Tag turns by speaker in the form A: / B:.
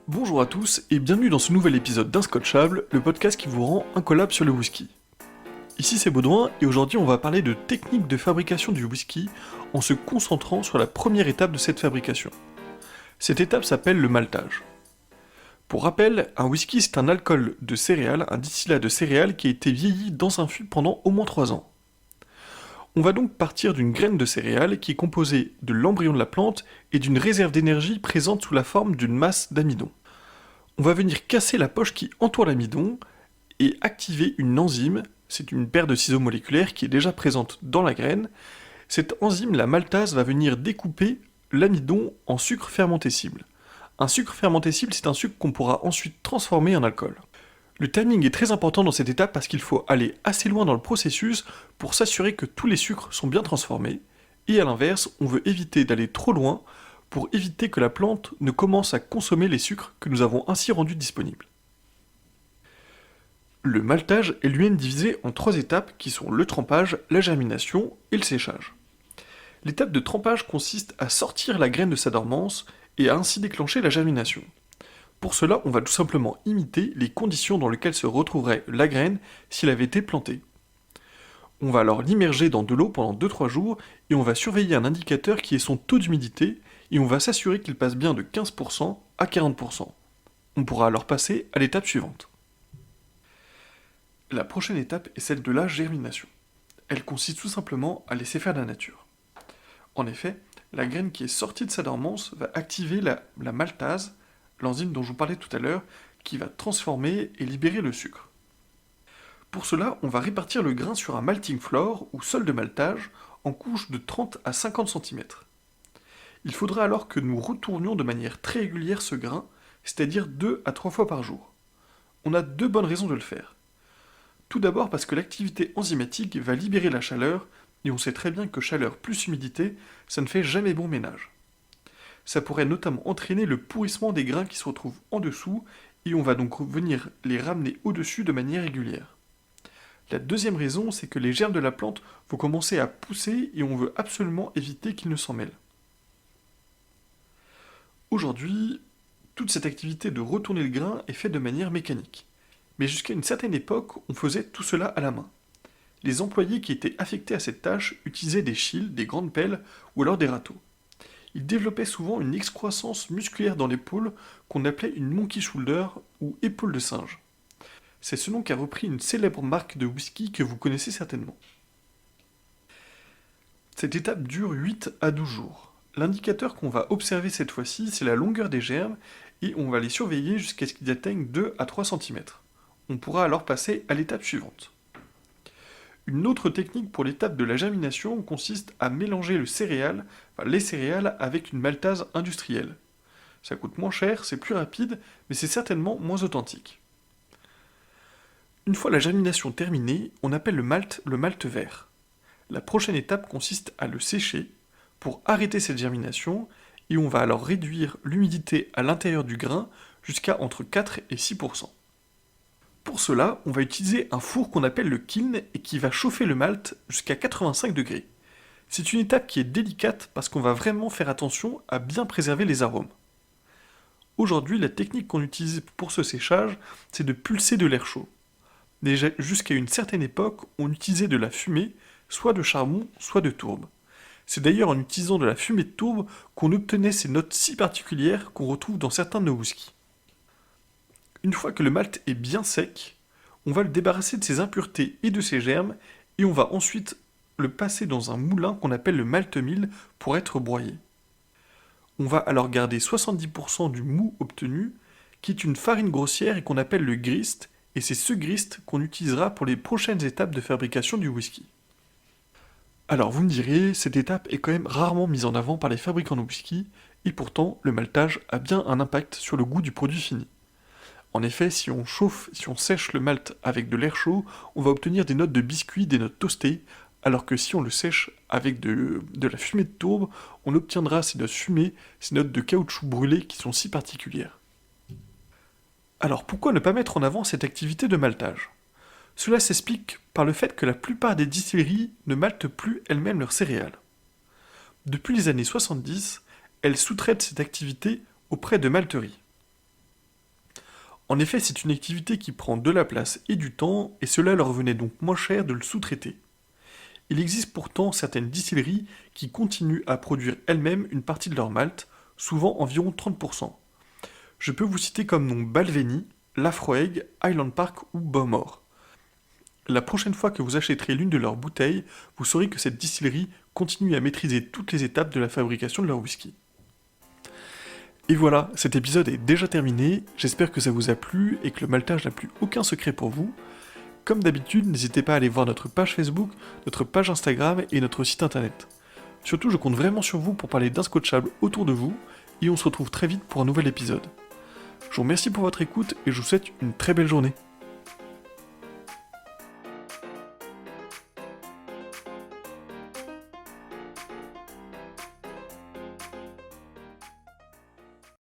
A: Bonjour à tous et bienvenue dans ce nouvel épisode d'Inscotchable, le podcast qui vous rend incollable sur le whisky. Ici c'est Baudouin et aujourd'hui on va parler de techniques de fabrication du whisky en se concentrant sur la première étape de cette fabrication. Cette étape s'appelle le maltage. Pour rappel, un whisky c'est un alcool de céréales, un distillat de céréales qui a été vieilli dans un fût pendant au moins 3 ans. On va donc partir d'une graine de céréales qui est composée de l'embryon de la plante et d'une réserve d'énergie présente sous la forme d'une masse d'amidon. On va venir casser la poche qui entoure l'amidon et activer une enzyme, c'est une paire de ciseaux moléculaires qui est déjà présente dans la graine. Cette enzyme, la maltase, va venir découper l'amidon en sucre fermentescible. Un sucre fermentescible, c'est un sucre qu'on pourra ensuite transformer en alcool. Le timing est très important dans cette étape parce qu'il faut aller assez loin dans le processus pour s'assurer que tous les sucres sont bien transformés, et à l'inverse, on veut éviter d'aller trop loin pour éviter que la plante ne commence à consommer les sucres que nous avons ainsi rendus disponibles. Le maltage est lui-même divisé en 3 étapes qui sont le trempage, la germination et le séchage. L'étape de trempage consiste à sortir la graine de sa dormance et à ainsi déclencher la germination. Pour cela, on va tout simplement imiter les conditions dans lesquelles se retrouverait la graine s'il avait été plantée. On va alors l'immerger dans de l'eau pendant 2-3 jours et on va surveiller un indicateur qui est son taux d'humidité et on va s'assurer qu'il passe bien de 15% à 40%. On pourra alors passer à l'étape suivante. La prochaine étape est celle de la germination. Elle consiste tout simplement à laisser faire la nature. En effet, la graine qui est sortie de sa dormance va activer la maltase, l'enzyme dont je vous parlais tout à l'heure, qui va transformer et libérer le sucre. Pour cela, on va répartir le grain sur un malting floor ou sol de maltage en couches de 30 à 50 cm. Il faudra alors que nous retournions de manière très régulière ce grain, c'est-à-dire 2 à 3 fois par jour. On a 2 bonnes raisons de le faire. Tout d'abord parce que l'activité enzymatique va libérer la chaleur, et on sait très bien que chaleur plus humidité, ça ne fait jamais bon ménage. Ça pourrait notamment entraîner le pourrissement des grains qui se retrouvent en dessous, et on va donc venir les ramener au-dessus de manière régulière. La deuxième raison, c'est que les germes de la plante vont commencer à pousser et on veut absolument éviter qu'ils ne s'en mêlent. Aujourd'hui, toute cette activité de retourner le grain est faite de manière mécanique. Mais jusqu'à une certaine époque, on faisait tout cela à la main. Les employés qui étaient affectés à cette tâche utilisaient des schills, des grandes pelles ou alors des râteaux. Ils développaient souvent une excroissance musculaire dans l'épaule qu'on appelait une monkey shoulder ou épaule de singe. C'est ce nom qu'a repris une célèbre marque de whisky que vous connaissez certainement. Cette étape dure 8 à 12 jours. L'indicateur qu'on va observer cette fois-ci, c'est la longueur des germes et on va les surveiller jusqu'à ce qu'ils atteignent 2 à 3 cm. On pourra alors passer à l'étape suivante. Une autre technique pour l'étape de la germination consiste à mélanger les céréales avec une maltase industrielle. Ça coûte moins cher, c'est plus rapide, mais c'est certainement moins authentique. Une fois la germination terminée, on appelle le malt vert. La prochaine étape consiste à le sécher pour arrêter cette germination et on va alors réduire l'humidité à l'intérieur du grain jusqu'à entre 4 et 6%. Pour cela, on va utiliser un four qu'on appelle le kiln et qui va chauffer le malt jusqu'à 85 degrés. C'est une étape qui est délicate parce qu'on va vraiment faire attention à bien préserver les arômes. Aujourd'hui, la technique qu'on utilise pour ce séchage, c'est de pulser de l'air chaud. Déjà, jusqu'à une certaine époque, on utilisait de la fumée, soit de charbon, soit de tourbe. C'est d'ailleurs en utilisant de la fumée de tourbe qu'on obtenait ces notes si particulières qu'on retrouve dans certains de nos whiskies. Une fois que le malt est bien sec, on va le débarrasser de ses impuretés et de ses germes, et on va ensuite le passer dans un moulin qu'on appelle le malt mill pour être broyé. On va alors garder 70% du mou obtenu, qui est une farine grossière et qu'on appelle le grist, et c'est ce grist qu'on utilisera pour les prochaines étapes de fabrication du whisky. Alors vous me direz, cette étape est quand même rarement mise en avant par les fabricants de whisky, et pourtant le maltage a bien un impact sur le goût du produit fini. En effet, si on sèche le malt avec de l'air chaud, on va obtenir des notes de biscuit, des notes toastées, alors que si on le sèche avec de la fumée de tourbe, on obtiendra ces notes fumées, ces notes de caoutchouc brûlé qui sont si particulières. Alors pourquoi ne pas mettre en avant cette activité de maltage ? Cela s'explique par le fait que la plupart des distilleries ne maltent plus elles-mêmes leurs céréales. Depuis les années 70, elles sous-traitent cette activité auprès de malteries. En effet, c'est une activité qui prend de la place et du temps, et cela leur venait donc moins cher de le sous-traiter. Il existe pourtant certaines distilleries qui continuent à produire elles-mêmes une partie de leur malt, souvent environ 30%. Je peux vous citer comme nom Balvenie, Laphroaig, Highland Park ou Bowmore. La prochaine fois que vous achèterez l'une de leurs bouteilles, vous saurez que cette distillerie continue à maîtriser toutes les étapes de la fabrication de leur whisky. Et voilà, cet épisode est déjà terminé, j'espère que ça vous a plu et que le maltage n'a plus aucun secret pour vous. Comme d'habitude, n'hésitez pas à aller voir notre page Facebook, notre page Instagram et notre site internet. Surtout, je compte vraiment sur vous pour parler d'inscotchable autour de vous, et on se retrouve très vite pour un nouvel épisode. Je vous remercie pour votre écoute et je vous souhaite une très belle journée.